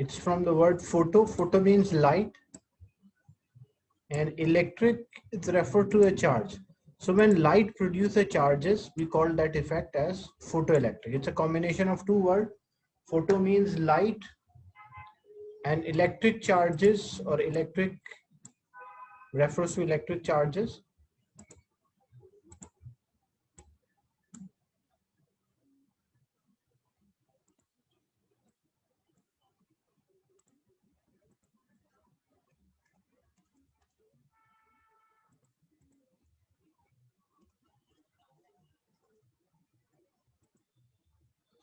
It's from the word photo. Photo means light, and electric is referred to a charge. So when light produces charges, we call that effect as photoelectric. It's a combination of two words. Photo means light, and electric charges or electric refers to electric charges.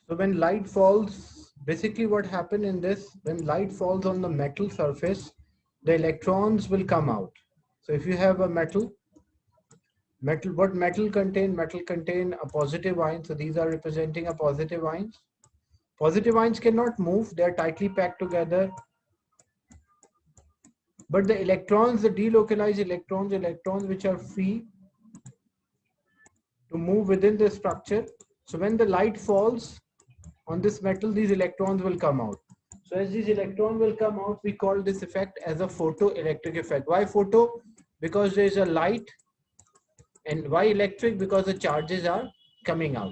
So when light falls, basically what happened in this, when light falls on the metal surface, the electrons will come out. So if you have a metal, what metal contain? Metal contain a positive ion. So these are representing a positive ions. Positive ions cannot move. They are tightly packed together. But the electrons, the delocalized electrons which are free to move within the structure. So when the light falls on this metal, these electrons will come out. So as these electrons will come out, we call this effect as a photoelectric effect. Why photo? Because there is a light. And why electric? Because the charges are coming out.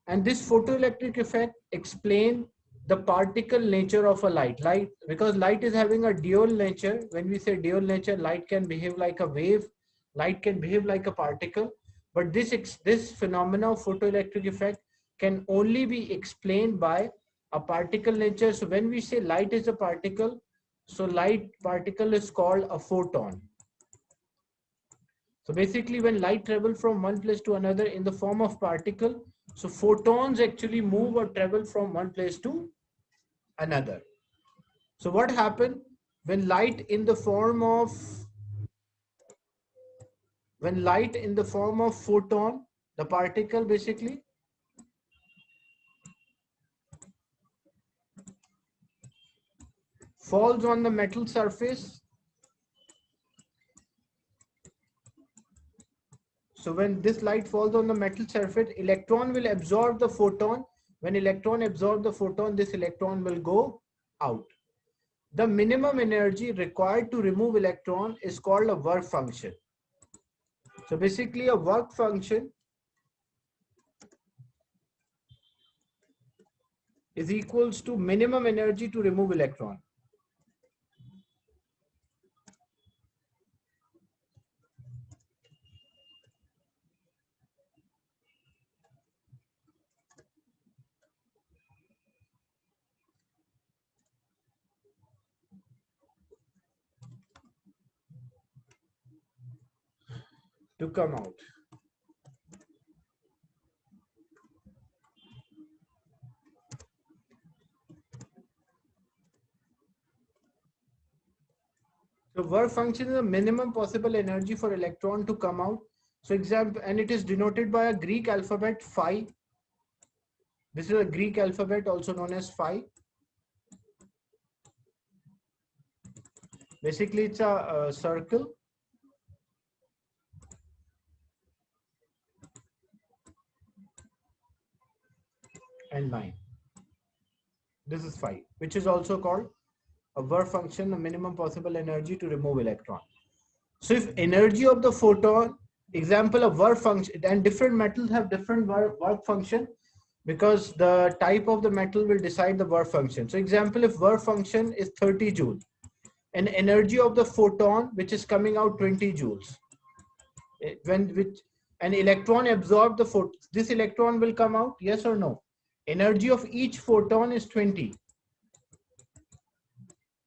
And this photoelectric effect explains the particle nature of a light. Because light is having a dual nature. When we say dual nature, light can behave like a wave, light can behave like a particle. But this phenomena of photoelectric effect can only be explained by a particle nature. So when we say light is a particle, so light particle is called a photon. So basically when light travels from one place to another in the form of particle, so photons actually move or travel from one place to another. So what happened when light in the form of photon, the particle basically falls on the metal surface. So when this light falls on the metal surface, electron will absorb the photon. When electron absorb the photon, this electron will go out. The minimum energy required to remove electron is called a work function. So basically a work function is equals to minimum energy to remove electron. To come out. So work function is the minimum possible energy for electron to come out. So example, and it is denoted by a Greek alphabet phi. This is a Greek alphabet also known as phi. Basically it's a circle and line. This is phi, which is also called a work function, the minimum possible energy to remove electron. So if energy of the photon, example of work function, and different metals have different work function because the type of the metal will decide the work function. So example, if work function is 30 joule and energy of the photon which is coming out 20 joules, when which an electron absorb the photon, this electron will come out, yes or no? Energy of each photon is 20.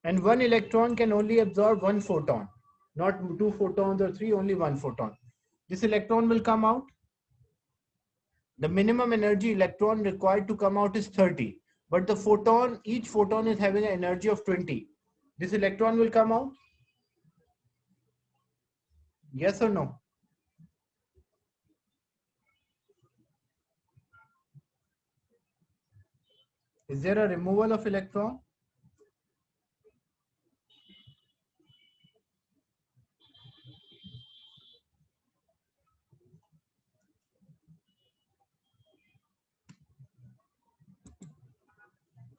And one electron can only absorb one photon, not two photons or three, only one photon. This electron will come out. The minimum energy electron required to come out is 30. But the photon, each photon is having an energy of 20. This electron will come out? Yes or no? Is there a removal of electron?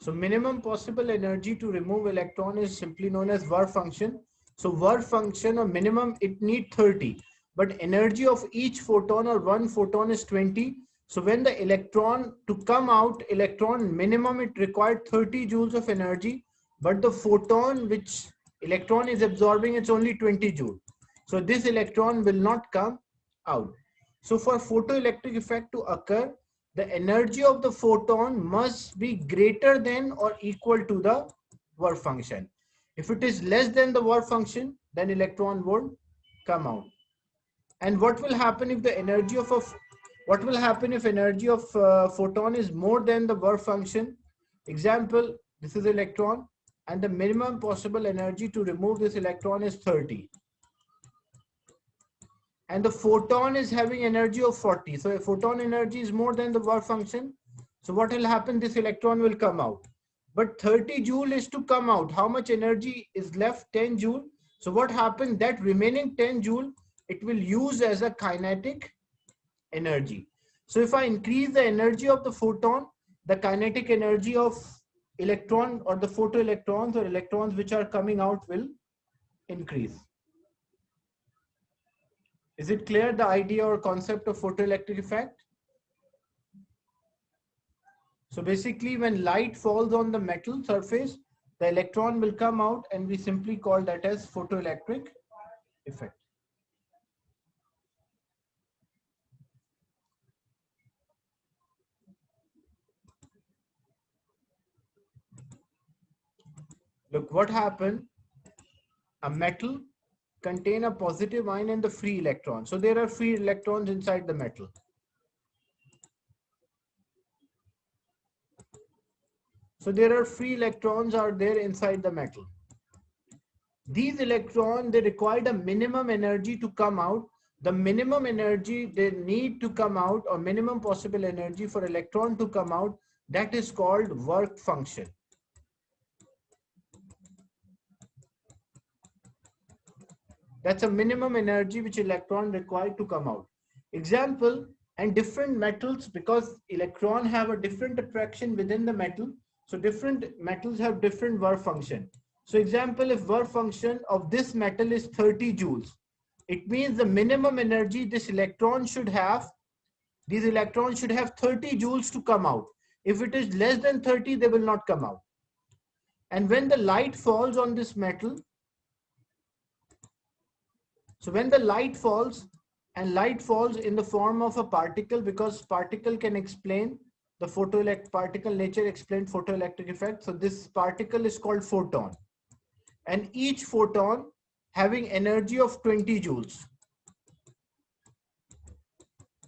So minimum possible energy to remove electron is simply known as work function. So work function or minimum, it need 30, but energy of each photon or one photon is 20. So when the electron to come out, electron minimum it required 30 joules of energy, but the photon which electron is absorbing, it's only 20 joule. So this electron will not come out. So for photoelectric effect to occur, the energy of the photon must be greater than or equal to the work function. If it is less than the work function, then electron won't come out. And what will happen if the energy of a what will happen if energy of photon is more than the work function? Example, this is electron and the minimum possible energy to remove this electron is 30. And the photon is having energy of 40. So a photon energy is more than the work function. So what will happen? This electron will come out. But 30 joule is to come out. How much energy is left? 10 joule. So what happens? That remaining 10 joule, it will use as a kinetic energy. So if I increase the energy of the photon, the kinetic energy of electron or the photoelectrons or electrons which are coming out will increase. Is it clear, the idea or concept of photoelectric effect? So basically when light falls on the metal surface, the electron will come out and we simply call that as photoelectric effect. Look what happened. A metal contain a positive ion and the free electron. So there are free electrons inside the metal. So there are free electrons are there inside the metal. These electrons, they required a minimum energy to come out. The minimum energy they need to come out or minimum possible energy for electron to come out, that is called work function. That's a minimum energy which electron required to come out. Example, and different metals, because electron have a different attraction within the metal, so different metals have different work function. So example, if work function of this metal is 30 joules, it means the minimum energy this electron should have, these electrons should have 30 joules to come out. If it is less than 30, they will not come out. And when the light falls on this metal, so when the light falls, and light falls in the form of a particle, because particle can explain the photoelectric particle nature, explain photoelectric effect. So this particle is called photon, and each photon having energy of 20 joules.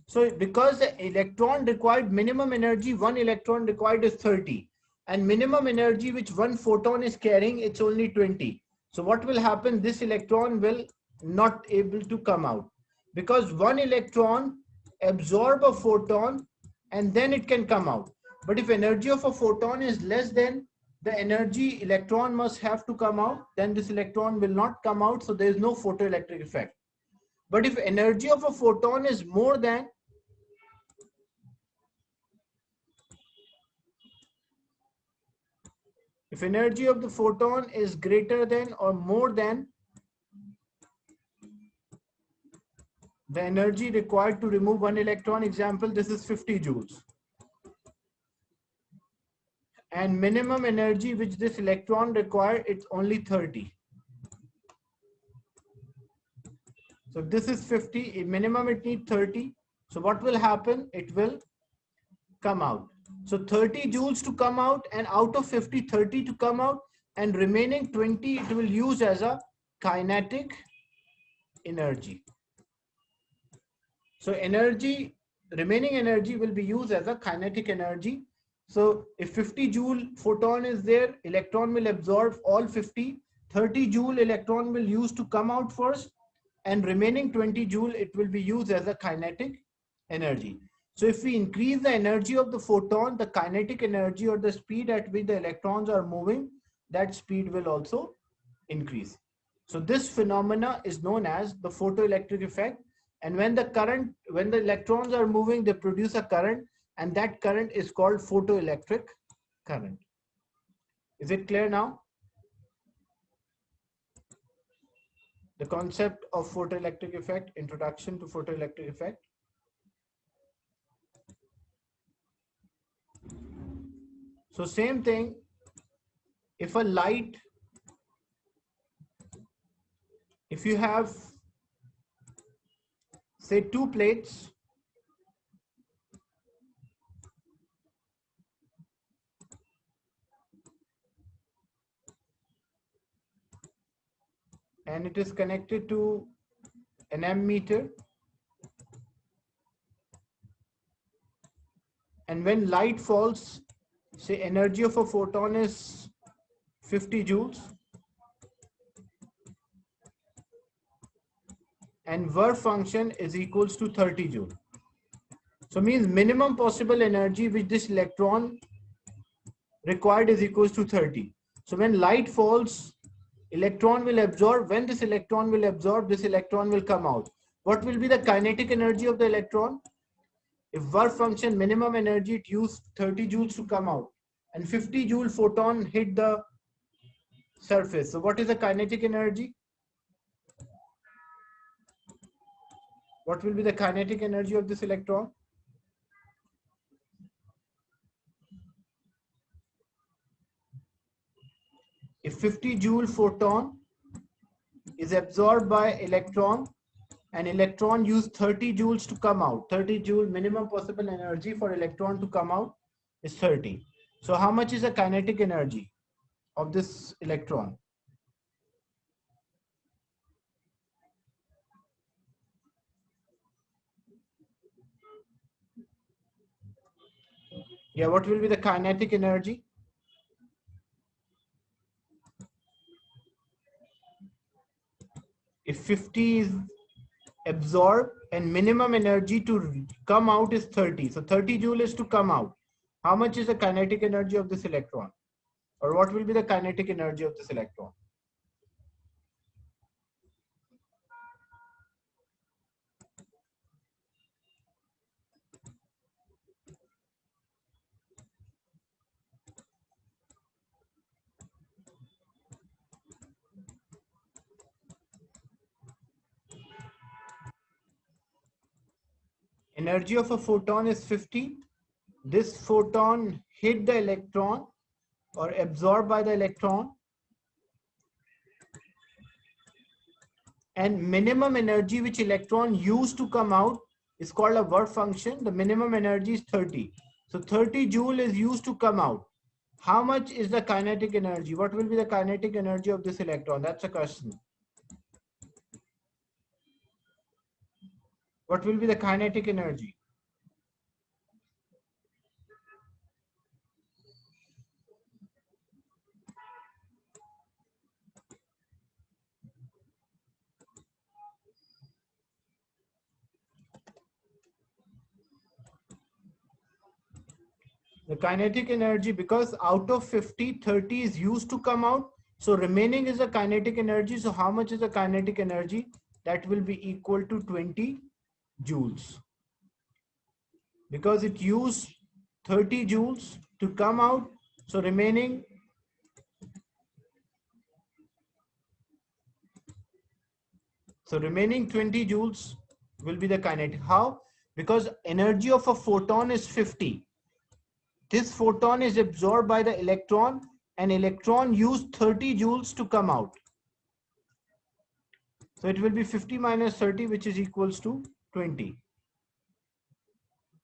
So because the electron required minimum energy, one electron required is 30, and minimum energy which one photon is carrying, it's only 20. So what will happen? This electron will not able to come out, because one electron absorb a photon and then it can come out. But if energy of a photon is less than the energy electron must have to come out, then this electron will not come out. So there is no photoelectric effect. But if energy of a photon is more than, if energy of the photon is greater than or more than the energy required to remove one electron, example, this is 50 joules. And minimum energy which this electron require, it's only 30. So this is 50, minimum it needs 30. So what will happen? It will come out. So 30 joules to come out, and out of 50, 30 to come out, and remaining 20 it will use as a kinetic energy. So energy, remaining energy will be used as a kinetic energy. So if 50 joule photon is there, electron will absorb all 50, 30 joule electron will use to come out first, and remaining 20 joule it will be used as a kinetic energy. So if we increase the energy of the photon, the kinetic energy or the speed at which the electrons are moving, that speed will also increase. So this phenomena is known as the photoelectric effect. And when the electrons are moving, they produce a current, and that current is called photoelectric current. Is it clear now? The concept of photoelectric effect, introduction to photoelectric effect. So same thing, if a light, if you have say two plates, and it is connected to an ammeter, and when light falls, say energy of a photon is 50 joules and work function is equals to 30 joule. So means minimum possible energy which this electron required is equals to 30. So when light falls, electron will absorb. When this electron will absorb, this electron will come out. What will be the kinetic energy of the electron? If work function minimum energy, it used 30 joules to come out and 50 joule photon hit the surface. So what is the kinetic energy? What will be the kinetic energy of this electron? If 50 joule photon is absorbed by electron and electron use 30 joules to come out, 30 joule minimum possible energy for electron to come out is 30. So how much is the kinetic energy of this electron? Yeah, what will be the kinetic energy? If 50 is absorbed and minimum energy to come out is 30. So 30 joule is to come out. How much is the kinetic energy of this electron? Or what will be the kinetic energy of this electron? Energy of a photon is 50. This photon hit the electron or absorbed by the electron, and minimum energy which electron used to come out is called a work function. The minimum energy is 30. So 30 joule is used to come out. How much is the kinetic energy? What will be the kinetic energy of this electron? That's a question. What will be the kinetic energy? The kinetic energy, because out of 50, 30 is used to come out. So remaining is the kinetic energy. So how much is the kinetic energy? That will be equal to 20 joules. Because it used 30 joules to come out. So remaining 20 joules will be the kinetic. How? Because energy of a photon is 50. This photon is absorbed by the electron and electron used 30 joules to come out. So it will be 50 minus 30, which is equals to 20.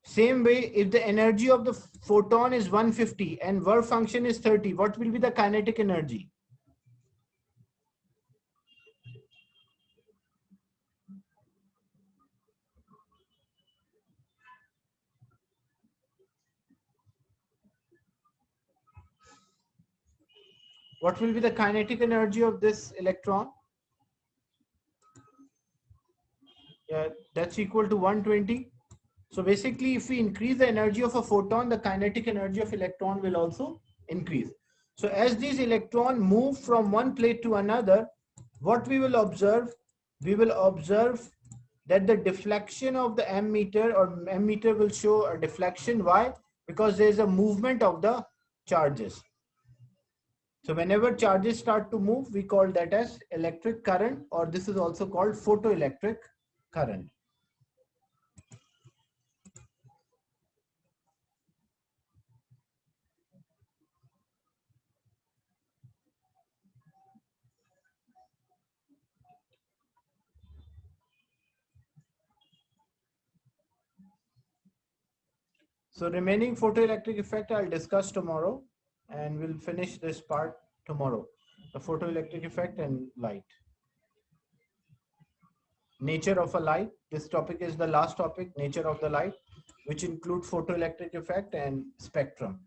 Same way, if the energy of the photon is 150 and work function is 30, what will be the kinetic energy? What will be the kinetic energy of this electron? Yeah, that's equal to 120. So basically, if we increase the energy of a photon, the kinetic energy of electron will also increase. So as these electrons move from one plate to another, what we will observe? We will observe that the deflection of the ammeter or ammeter will show a deflection. Why? Because there is a movement of the charges. So whenever charges start to move, we call that as electric current, or this is also called photoelectric current. So remaining photoelectric effect I'll discuss tomorrow, and we'll finish this part tomorrow. The photoelectric effect and light. Nature of a light. This topic is the last topic, nature of the light, which include photoelectric effect and spectrum.